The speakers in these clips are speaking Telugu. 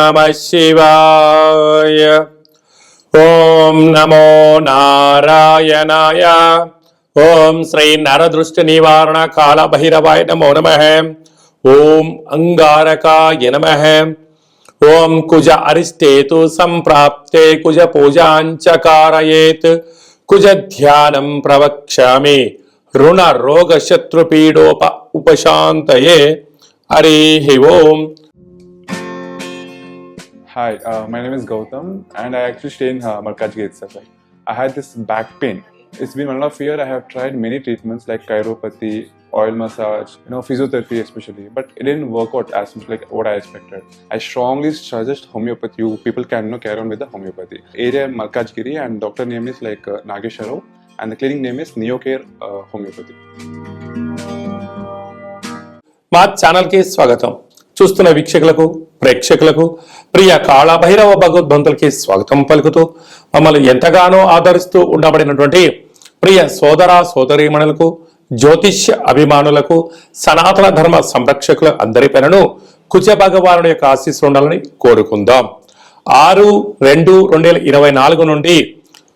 नमः शिवाय। ओम नमो नारायणाय। ओम श्री नरदृष्टि निवारण काल भैरवाय नमो नमः। ओम अंगारकाय नमः। ओम कुज अरिष्टेतु संप्राप्ते कुज पूजांच कारयेत् कुज ध्यानं प्रवक्ष्यामि ऋण रोग शत्रु पीडोप उपशान्तये। हरिः ओम। Hi, my name is Gautam and I actually stay in Malkajgiri itself. I had this back pain. It's been 1.5 years. I have tried many treatments like chiropathy, oil massage, physiotherapy especially, but it didn't work out as much like what I expected. I strongly suggest homeopathy. You people can carry on with the homeopathy. Area Malkajgiri and doctor name is like Nagesha Rao and the clinic name is Neocare Homeopathy. మా ఛానల్ కి స్వాగతం. చూస్తున్న వీక్షకులకు ప్రేక్షకులకు ప్రియ కాళభైరవ భగవద్బంతులకి స్వాగతం పలుకుతూ మమ్మల్ని ఎంతగానో ఆదరిస్తూ ఉండబడినటువంటి ప్రియ సోదర సోదరీమణులకు జ్యోతిష్య అభిమానులకు సనాతన ధర్మ సంరక్షకుల అందరిపైనను కుజ భగవానుడి యొక్క ఆశీస్సులు ఉండాలని కోరుకుందాం. 6/2/2024 నుండి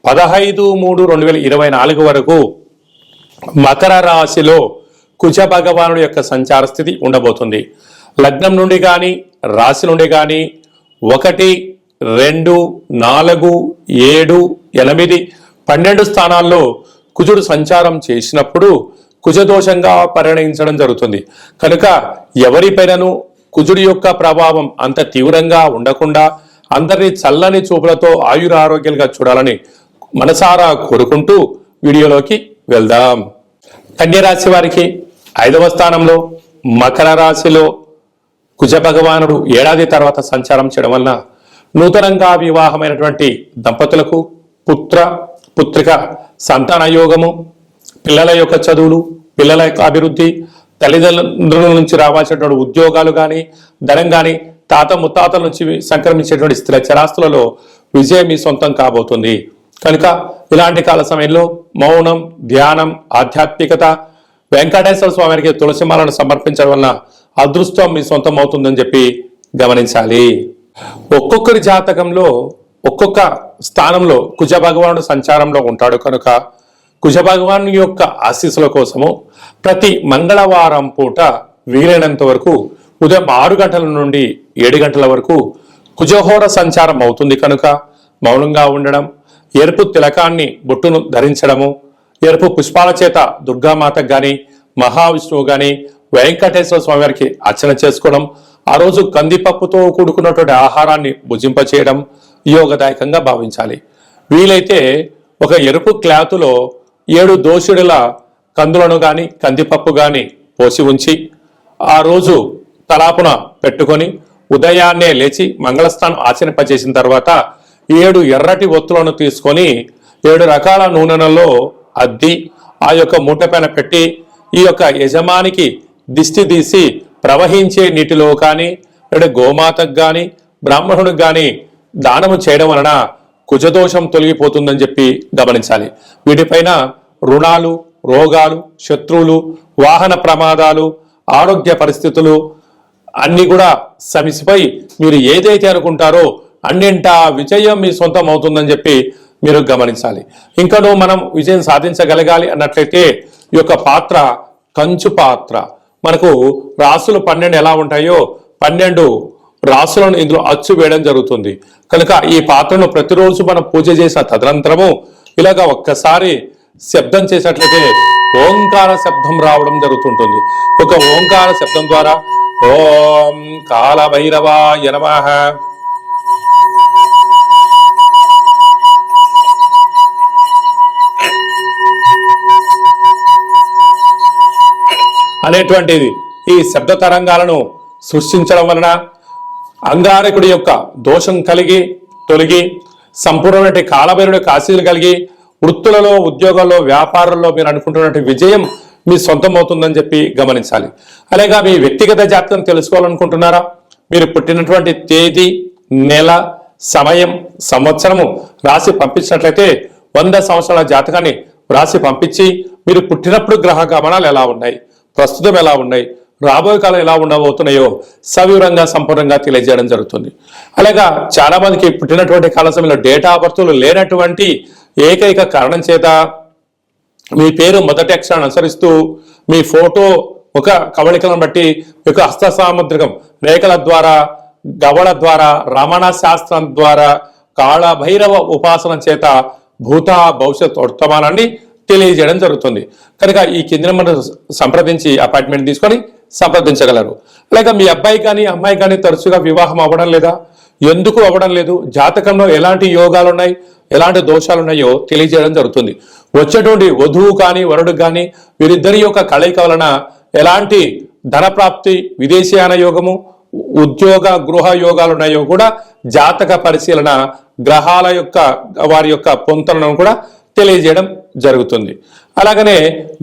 15/3/2024 వరకు మకర రాశిలో కుజ భగవానుడి యొక్క సంచార స్థితి ఉండబోతుంది. లగ్నం నుండి కానీ రాశి నుండి కానీ 1, 2, 4, 7, 8, 12 స్థానాల్లో కుజుడు సంచారం చేసినప్పుడు కుజదోషంగా పరిగణించడం జరుగుతుంది. కనుక ఎవరిపైనను కుజుడి యొక్క ప్రభావం అంత తీవ్రంగా ఉండకుండా అందరినీ చల్లని చూపులతో ఆయురారోగ్యాలుగా చూడాలని మనసారా కోరుకుంటూ వీడియోలోకి వెళ్దాం. కన్యరాశి వారికి 5వ స్థానంలో మకర రాశిలో కుజ భగవానుడు ఏడాది తర్వాత సంచారం చేయడం వలన నూతనంగా వివాహమైనటువంటి దంపతులకు పుత్రిక సంతాన యోగము, పిల్లల యొక్క చదువులు, పిల్లల యొక్క అభివృద్ధి, తల్లిదండ్రుల నుంచి రావాల్సినటువంటి ఉద్యోగాలు కానీ ధనం కానీ తాత ముత్తాతల నుంచి సంక్రమించేటువంటి స్థిర చరాస్తులలో విజయం మీ సొంతం కాబోతుంది. కనుక ఇలాంటి కాల సమయంలో మౌనం, ధ్యానం, ఆధ్యాత్మికత, వెంకటేశ్వర స్వామికి తులసిమాలను సమర్పించడం వలన అదృష్టం మీ సొంతం అవుతుందని చెప్పి గమనించాలి. ఒక్కొక్కరి జాతకంలో ఒక్కొక్క స్థానంలో కుజ భగవానుడు సంచారంలో ఉంటాడు. కనుక కుజ భగవాను యొక్క ఆశీస్సుల కోసము ప్రతి మంగళవారం పూట వీలైనంత వరకు ఉదయం 6 గంటల నుండి 7 గంటల వరకు కుజహోర సంచారం అవుతుంది. కనుక మౌనంగా ఉండడం, ఎరుపు తిలకాన్ని బొట్టును ధరించడము, ఎరుపు పుష్పాల చేత దుర్గామాతకు గాని మహావిష్ణువు గాని వెంకటేశ్వర స్వామి వారికి అర్చన చేసుకోవడం, ఆ రోజు కందిపప్పుతో కూడుకున్నటువంటి ఆహారాన్ని భుజింపచేయడం యోగదాయకంగా భావించాలి. వీలైతే ఒక ఎరుపు క్లాతులో 7 దోషుడుల కందులను గాని కందిపప్పు గాని పోసి ఉంచి ఆ రోజు తలాపున పెట్టుకొని ఉదయాన్నే లేచి మంగళస్థానం ఆచరింపజేసిన తర్వాత 7 ఎర్రటి ఒత్తులను తీసుకొని 7 రకాల నూనెలలో అద్ది ఆ యొక్క మూట పైన పెట్టి ఈ యొక్క యజమానికి దిష్టి తీసి ప్రవహించే నీటిలో కానీ లేదా గోమాతకు కానీ బ్రాహ్మణుడికి కానీ దానము చేయడం వలన కుజదోషం తొలగిపోతుందని చెప్పి గమనించాలి. వీటిపైన రుణాలు, రోగాలు, శత్రువులు, వాహన ప్రమాదాలు, ఆరోగ్య పరిస్థితులు అన్ని కూడా సమిసిపోయి మీరు ఏదైతే అనుకుంటారో అన్నింటా విజయం మీ సొంతం అవుతుందని చెప్పి మీరు గమనించాలి. ఇంకనూ మనం విజయం సాధించగలగాలి అన్నట్లయితే ఈ యొక్క పాత్ర కంచు పాత్ర. మనకు రాసులు 12 ఎలా ఉంటాయో 12 రాసులను ఇందులో అచ్చు వేయడం జరుగుతుంది. కనుక ఈ పాత్రను ప్రతిరోజు మనం పూజ చేసిన తదనంతరము ఇలాగా ఒక్కసారి శబ్దం చేసినట్లయితే ఓంకార శబ్దం రావడం జరుగుతుంటుంది. ఒక ఓంకార శబ్దం ద్వారా ఓం కాళభైరవాయ నమః, అనేటువంటిది ఈ శబ్ద తరంగాలను సృష్టించడం వలన అంగారకుడి యొక్క దోషం తొలగి సంపూర్ణమైన కాళభైరుడి యొక్క ఆశీస్సులు కలిగి వృత్తులలో, ఉద్యోగాల్లో, వ్యాపారంలో మీరు అనుకుంటున్నటువంటి విజయం మీ సొంతం అవుతుందని చెప్పి గమనించాలి. అలాగే మీ వ్యక్తిగత జాతకం తెలుసుకోవాలనుకుంటున్నారా? మీరు పుట్టినటువంటి తేదీ, నెల, సమయం, సంవత్సరము రాసి పంపించినట్లయితే 100 సంవత్సరాల జాతకాన్ని రాసి పంపించి మీరు పుట్టినప్పుడు గ్రహ గమనాలు ఎలా ఉన్నాయి, ప్రస్తుతం ఎలా ఉన్నాయి, రాబోయే కాలం ఎలా ఉండబోతున్నాయో సవివరంగా సంపూర్ణంగా తెలియజేయడం జరుగుతుంది. అలాగా చాలా మందికి పుట్టినటువంటి కాల సమయంలో డేటా ఆఫ్ బర్త్లు లేనటువంటి ఏకైక కారణం చేత మీ పేరు మొదటి అక్షరాన్ని అనుసరిస్తూ మీ ఫోటో ఒక కవళికలను బట్టి ఒక హస్త సాముద్రికం రేఖల ద్వారా, గవళ ద్వారా, రమణ శాస్త్రం ద్వారా, కాళభైరవ ఉపాసన చేత భూత భవిష్యత్ వర్తమానాన్ని తెలియజేయడం జరుగుతుంది. కనుక ఈ కింద మనం సంప్రదించి అపాయింట్మెంట్ తీసుకొని సంప్రదించగలరు. అలాగే మీ అబ్బాయి కానీ అమ్మాయి కానీ తరచుగా వివాహం అవ్వడం లేదా, ఎందుకు అవ్వడం లేదు, జాతకంలో ఎలాంటి యోగాలు ఉన్నాయి, ఎలాంటి దోషాలు ఉన్నాయో తెలియజేయడం జరుగుతుంది. వచ్చేటువంటి వధువు కానీ వరుడు కానీ వీరిద్దరి యొక్క కలయిక వలన ఎలాంటి ధన ప్రాప్తి, విదేశీయాన యోగము, ఉద్యోగ గృహ యోగాలు ఉన్నాయో కూడా జాతక పరిశీలన గ్రహాల యొక్క వారి యొక్క పొంతనను కూడా తెలియజేయడం జరుగుతుంది. అలాగనే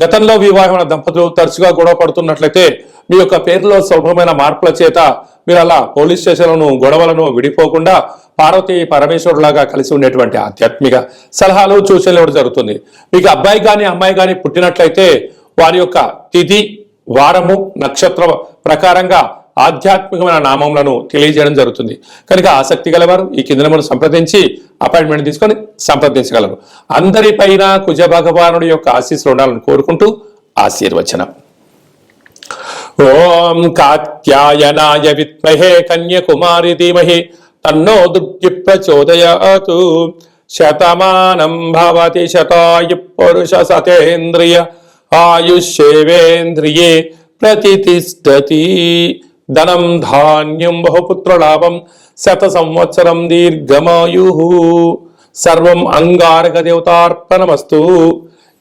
గతంలో వివాహమైన దంపతులు తరచుగా గొడవ పడుతున్నట్లయితే మీ యొక్క పేరులో స్వల్పమైన మార్పుల చేత మీరు అలా పోలీస్ స్టేషన్లను గొడవలను విడిపోకుండా పార్వతీ పరమేశ్వరులాగా కలిసి ఉండేటువంటి ఆధ్యాత్మిక సలహాలు సూచనలు ఇవ్వడం జరుగుతుంది. మీకు అబ్బాయి కానీ అమ్మాయి కానీ పుట్టినట్లయితే వారి యొక్క తిథి, వారము, నక్షత్ర ప్రకారంగా ఆధ్యాత్మికమైన నామములను తెలియజేయడం జరుగుతుంది. కనుక ఆసక్తి గలవారు ఈ కింద మనం సంప్రదించి అపాయింట్మెంట్ తీసుకొని సంప్రదించగలరు. అందరిపైన కుజ భగవానుడి యొక్క ఆశీస్సులు ఉండాలని కోరుకుంటూ ఆశీర్వచనం. ఓం కాత్యాయనాయ విద్మహే కన్యకుమారి ధీమహి తన్నో దుర్గి ప్రచోదయాతు. శతమానం భవతి శతాయు పురుష సతేంద్రియ ఆయుష్యేవేంద్రియే ప్రతిష్టతి. ధనం ధాన్యం బహుపుత్రలాభం శత సంవత్సరం దీర్ఘమాయు. సర్వం అంగారక దేవతార్పణమస్తు.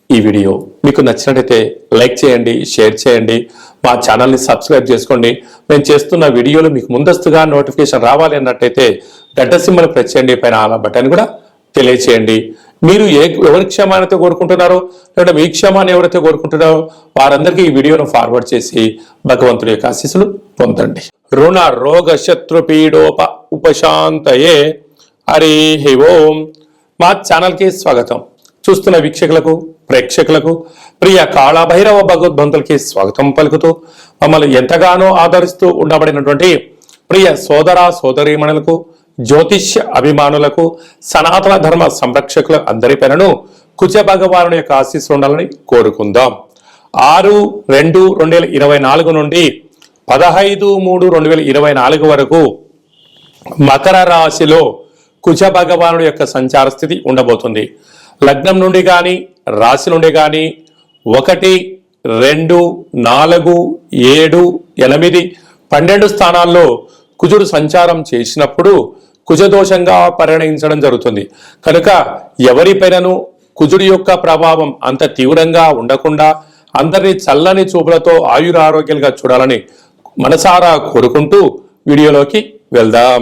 ఈ వీడియో మీకు నచ్చినట్లయితే లైక్ చేయండి, షేర్ చేయండి, మా ఛానల్ని సబ్స్క్రైబ్ చేసుకోండి. నేను చేస్తున్న వీడియోలు మీకు ముందస్తుగా నోటిఫికేషన్ రావాలి అన్నట్టయితే గడ్డ సింబల్ ప్రెస్ చేయండి, పైన ఆల్ బటన్ కూడా తెలియచేయండి. మీరు ఎవరి క్షేమాన్ని కోరుకుంటున్నారో లేదా మీ క్షేమాన్ని ఎవరైతే కోరుకుంటున్నారో వారందరికీ ఈ వీడియోను ఫార్వర్డ్ చేసి భగవంతుడి యొక్క ఆశీస్సులు పొందండి. రుణ రోగ శత్రు పీడోప ఉపశాంతయే. హరి ఓం. మా ఛానల్కి స్వాగతం. చూస్తున్న వీక్షకులకు, ప్రేక్షకులకు, ప్రియ కాళభైరవ భగవద్బంతులకి స్వాగతం పలుకుతూ మమ్మల్ని ఎంతగానో ఆదరిస్తూ ఉండబడినటువంటి ప్రియ సోదర సోదరీమణులకు, జ్యోతిష్య అభిమానులకు, సనాతన ధర్మ సంరక్షకుల అందరి పేరును కుజ భగవానుడి యొక్క ఆశీస్సులు ఉండాలని కోరుకుందాం. 6/2/2024 నుండి 15/3/2024 వరకు మకర రాశిలో కుజ భగవానుడి యొక్క సంచార స్థితి ఉండబోతుంది. లగ్నం నుండి కానీ రాశి నుండి కానీ 1, 2, 4, 7, 8, 12 స్థానాల్లో కుజుడు సంచారం చేసినప్పుడు కుజదోషంగా పరిగణించడం జరుగుతుంది. కనుక ఎవరిపైనను కుజుడి యొక్క ప్రభావం అంత తీవ్రంగా ఉండకుండా అందరినీ చల్లని చూపులతో ఆయురారోగ్యాలుగా చూడాలని మనసారా కోరుకుంటూ వీడియోలోకి వెళ్దాం.